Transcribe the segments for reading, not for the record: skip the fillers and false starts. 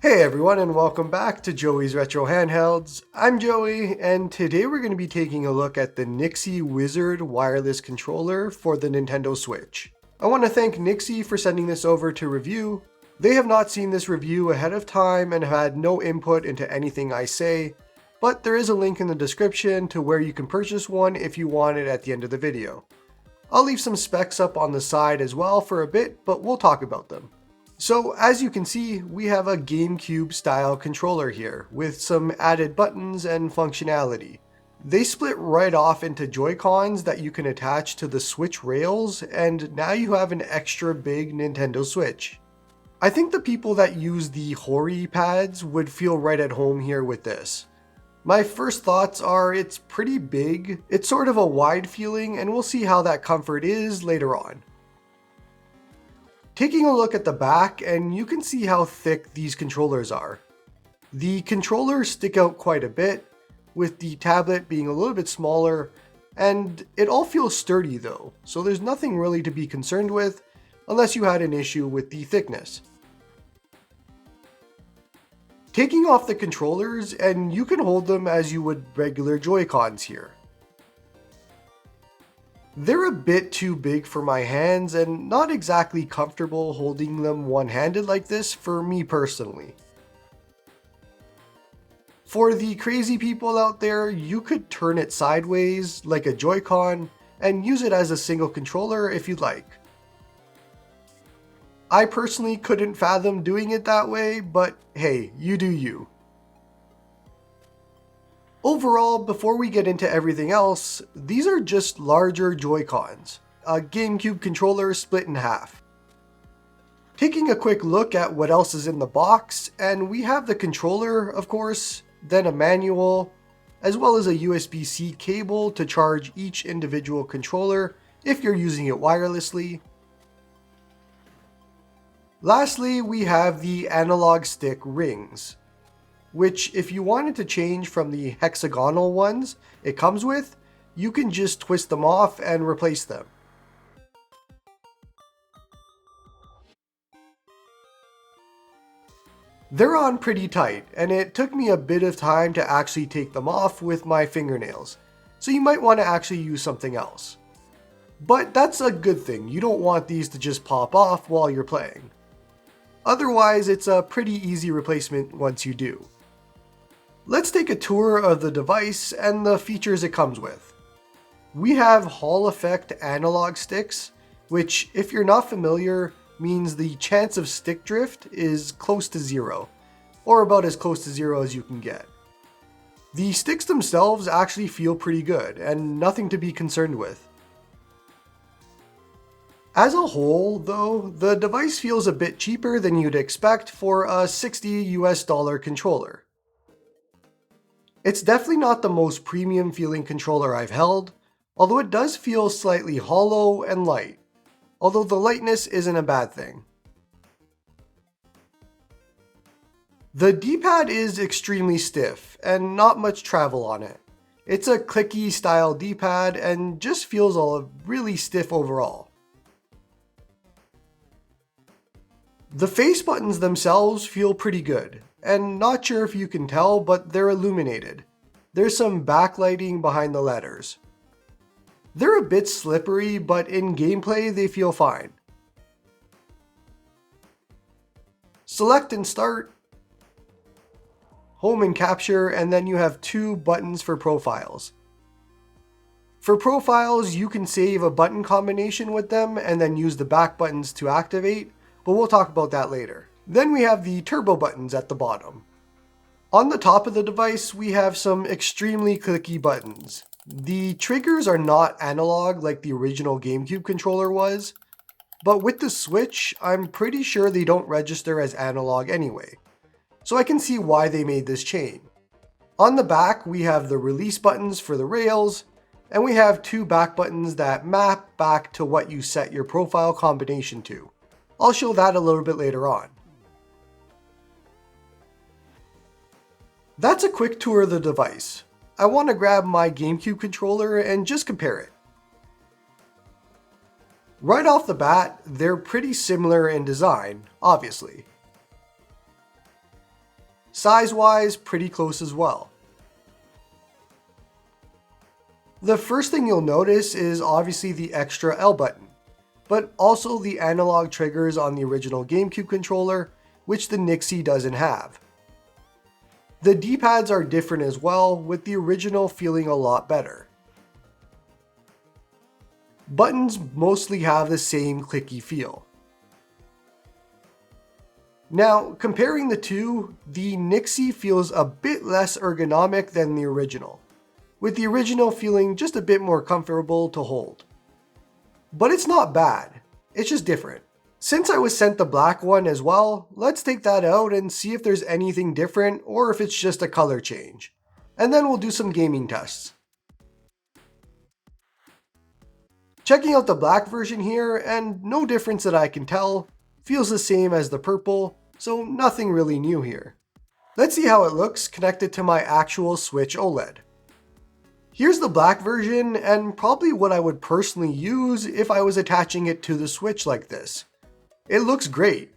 Hey everyone, and welcome back to Joey's Retro Handhelds. I'm Joey, and today we're going to be taking a look at the Nixie Wizard wireless controller for the Nintendo Switch. I want to thank Nixie for sending this over to review. They have not seen this review ahead of time and have had no input into anything I say, but there is a link in the description to where you can purchase one if you want it at the end of the video. I'll leave some specs up on the side as well for a bit, but we'll talk about them. So as you can see, we have a GameCube style controller here with some added buttons and functionality. They split right off into Joy-Cons that you can attach to the Switch rails, and now you have an extra big Nintendo Switch. I think the people that use the Hori pads would feel right at home here with this. My first thoughts are it's pretty big, it's sort of a wide feeling, and we'll see how that comfort is later on. Taking a look at the back, and you can see how thick these controllers are. The controllers stick out quite a bit, with the tablet being a little bit smaller, and it all feels sturdy though, so there's nothing really to be concerned with unless you had an issue with the thickness. Taking off the controllers, and you can hold them as you would regular Joy-Cons here. They're a bit too big for my hands and not exactly comfortable holding them one-handed like this for me personally. For the crazy people out there, you could turn it sideways like a Joy-Con and use it as a single controller if you'd like. I personally couldn't fathom doing it that way, but hey, you do you. Overall, before we get into everything else, these are just larger Joy-Cons, a GameCube controller split in half. Taking a quick look at what else is in the box, and we have the controller, of course, then a manual, as well as a USB-C cable to charge each individual controller if you're using it wirelessly. Lastly, we have the analog stick rings, which if you wanted to change from the hexagonal ones it comes with, you can just twist them off and replace them. They're on pretty tight, and it took me a bit of time to actually take them off with my fingernails, so you might want to actually use something else. But that's a good thing, you don't want these to just pop off while you're playing. Otherwise, it's a pretty easy replacement once you do. Let's take a tour of the device and the features it comes with. We have Hall effect analog sticks, which if you're not familiar, means the chance of stick drift is close to zero, or about as close to zero as you can get. The sticks themselves actually feel pretty good and nothing to be concerned with. As a whole, though, the device feels a bit cheaper than you'd expect for a $60 US controller. It's definitely not the most premium feeling controller I've held, although it does feel slightly hollow and light, although the lightness isn't a bad thing. The D-pad is extremely stiff and not much travel on it. It's a clicky style D-pad and just feels all really stiff overall. The face buttons themselves feel pretty good. And not sure if you can tell, but they're illuminated. There's some backlighting behind the letters. They're a bit slippery, but in gameplay they feel fine. Select and start, home and capture, and then you have two buttons for profiles. For profiles, you can save a button combination with them and then use the back buttons to activate, but we'll talk about that later. Then we have the turbo buttons at the bottom. On the top of the device, we have some extremely clicky buttons. The triggers are not analog like the original GameCube controller was, but with the Switch, I'm pretty sure they don't register as analog anyway, so I can see why they made this change. On the back, we have the release buttons for the rails, and we have two back buttons that map back to what you set your profile combination to. I'll show that a little bit later on. That's a quick tour of the device. I want to grab my GameCube controller and just compare it. Right off the bat, they're pretty similar in design, obviously. Size-wise, pretty close as well. The first thing you'll notice is obviously the extra L button, but also the analog triggers on the original GameCube controller, which the Nixie doesn't have. The D-pads are different as well, with the original feeling a lot better. Buttons mostly have the same clicky feel. Now, comparing the two, the Nixie feels a bit less ergonomic than the original, with the original feeling just a bit more comfortable to hold. But it's not bad, it's just different. Since I was sent the black one as well, let's take that out and see if there's anything different or if it's just a color change. And then we'll do some gaming tests. Checking out the black version here, and no difference that I can tell, feels the same as the purple, so nothing really new here. Let's see how it looks connected to my actual Switch OLED. Here's the black version, and probably what I would personally use if I was attaching it to the Switch like this. It looks great.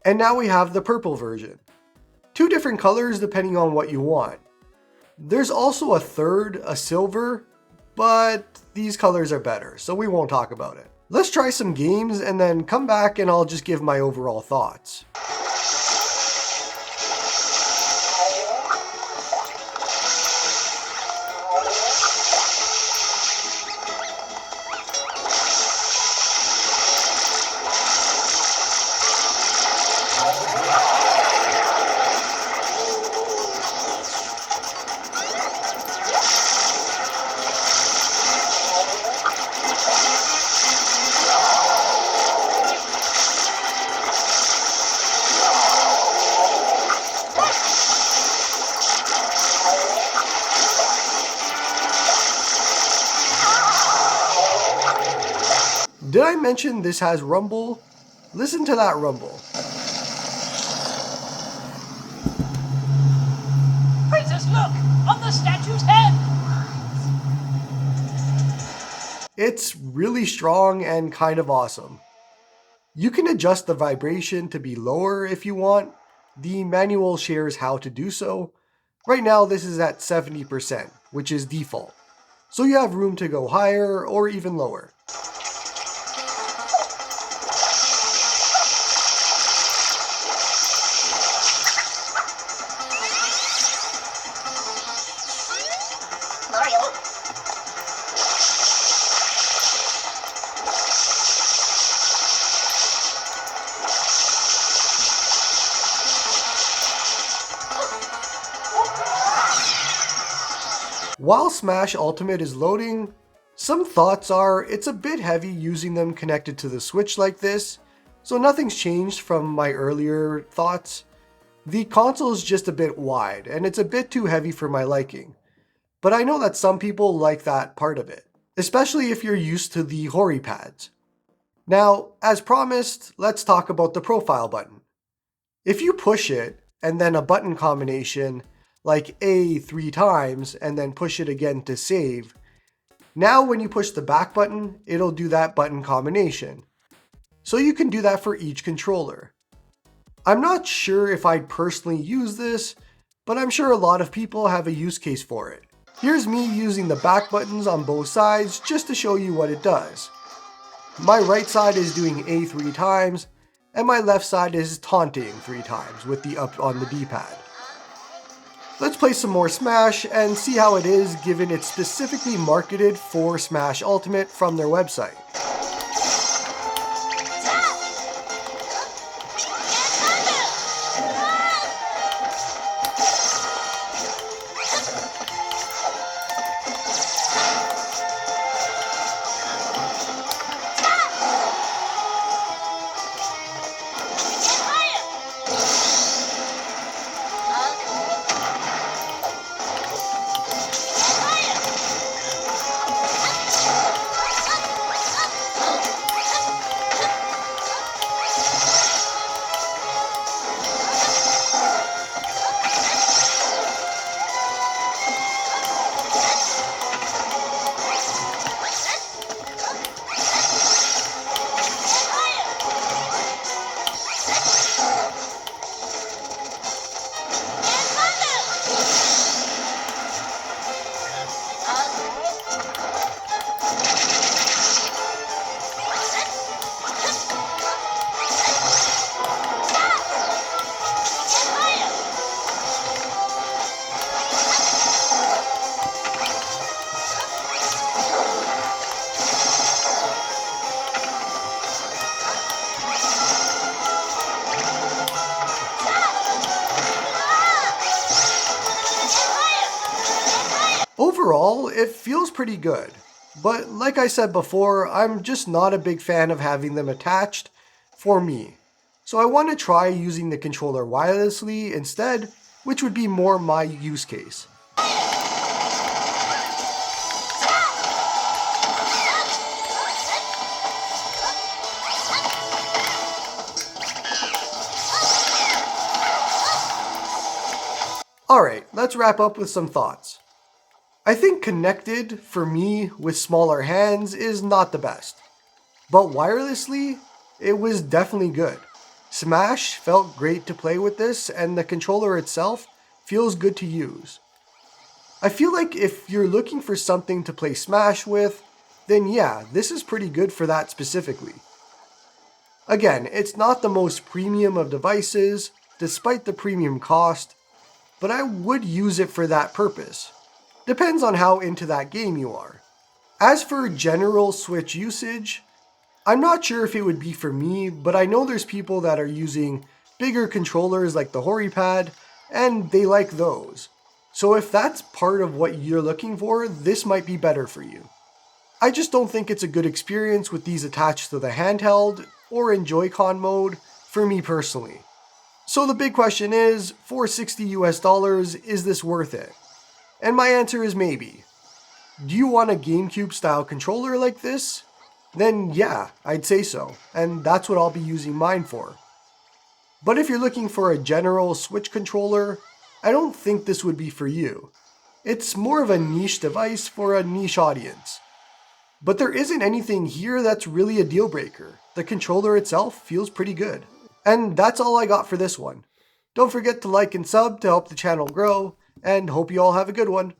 And now we have the purple version. Two different colors depending on what you want. There's also a third, a silver, but these colors are better, so we won't talk about it. Let's try some games and then come back and I'll just give my overall thoughts. Did I mention this has rumble? Listen to that rumble. Princess, look! On the statue's head! It's really strong and kind of awesome. You can adjust the vibration to be lower if you want. The manual shares how to do so. Right now this is at 70%, which is default. So you have room to go higher or even lower. While Smash Ultimate is loading, some thoughts are it's a bit heavy using them connected to the Switch like this, so nothing's changed from my earlier thoughts. The console is just a bit wide and it's a bit too heavy for my liking, but I know that some people like that part of it, especially if you're used to the Hori pads. Now, as promised, let's talk about the profile button. If you push it and then a button combination like A 3 times and then push it again to save, now when you push the back button, it'll do that button combination. So you can do that for each controller. I'm not sure if I'd personally use this, but I'm sure a lot of people have a use case for it. Here's me using the back buttons on both sides just to show you what it does. My right side is doing A 3 times, and my left side is taunting 3 times with the up on the D-pad. Let's play some more Smash and see how it is given it's specifically marketed for Smash Ultimate from their website. it feels pretty good. But like I said before, I'm just not a big fan of having them attached for me. So I want to try using the controller wirelessly instead, which would be more my use case. Alright, let's wrap up with some thoughts. I think connected, for me, with smaller hands is not the best. But wirelessly, it was definitely good. Smash felt great to play with this, and the controller itself feels good to use. I feel like if you're looking for something to play Smash with, then yeah, this is pretty good for that specifically. Again, it's not the most premium of devices, despite the premium cost, but I would use it for that purpose. Depends on how into that game you are. As for general Switch usage, I'm not sure if it would be for me, but I know there's people that are using bigger controllers like the HoriPad, and they like those. So if that's part of what you're looking for, this might be better for you. I just don't think it's a good experience with these attached to the handheld or in Joy-Con mode for me personally. So the big question is, for $60 is this worth it? And my answer is maybe. Do you want a GameCube style controller like this? Then yeah, I'd say so, and that's what I'll be using mine for. But if you're looking for a general Switch controller, I don't think this would be for you. It's more of a niche device for a niche audience. But there isn't anything here that's really a deal breaker. The controller itself feels pretty good. And that's all I got for this one. Don't forget to like and sub to help the channel grow, and hope you all have a good one.